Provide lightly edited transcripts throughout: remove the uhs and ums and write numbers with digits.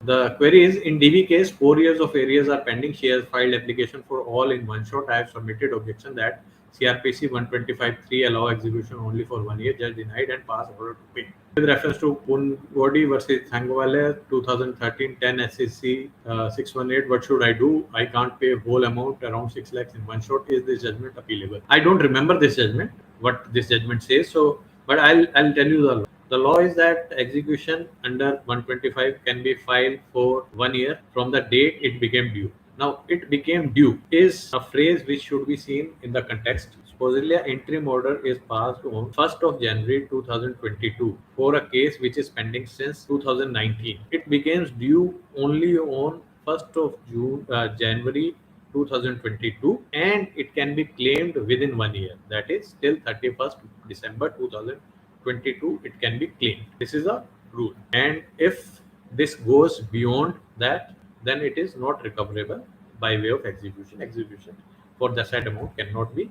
The query is, in DB case, 4 years of arrears are pending. She has filed application for all in one shot. I have submitted objection that CRPC 125(3) allow execution only for 1 year. Judge denied and passed order to pay. With reference to Pungodi versus Thangwale 2013 10 SEC 618, what should I do? I can't pay whole amount around 6 lakhs in one shot. Is this judgment appealable? I don't remember this judgment, what this judgment says. So, but I'll tell you the law. The law is that execution under 125 can be filed for 1 year from the date it became due. Now, it became due is a phrase which should be seen in the context. Supposedly, an interim order is passed on 1st of January 2022 for a case which is pending since 2019. It becomes due only on 1st of January 2022, and it can be claimed within 1 year. That is till 31st December 2022, it can be claimed. This is a rule. And if this goes beyond that, then it is not recoverable by way of execution. Execution for the said amount cannot be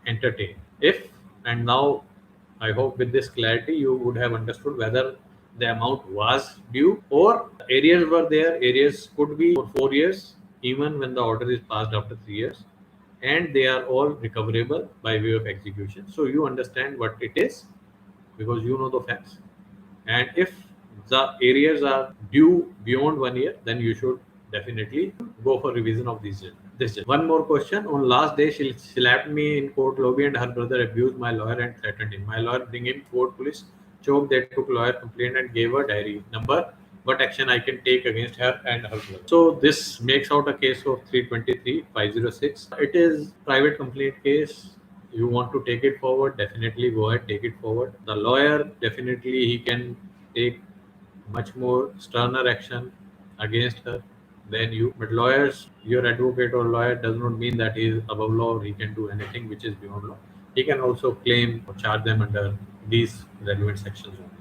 entertained. If, and now I hope with this clarity you would have understood whether the amount was due or arrears were there. Arrears could be for 4 years, even when the order is passed after 3 years, and they are all recoverable by way of execution. So you understand what it is because you know the facts. And if the arrears are due beyond 1 year, then you should definitely go for revision of this. One more question. On last day, she slapped me in court lobby and her brother abused my lawyer and threatened him. My lawyer bring him court police choked. They took lawyer complaint and gave her diary number. What action I can take against her and her brother? So this makes out a case of 323/506. It is private complaint case. You want to take it forward, definitely go ahead, take it forward. The lawyer, definitely he can take much more sterner action against her than you. But lawyers, your advocate or lawyer does not mean that he is above law or he can do anything which is beyond law. He can also claim or charge them under these relevant sections only.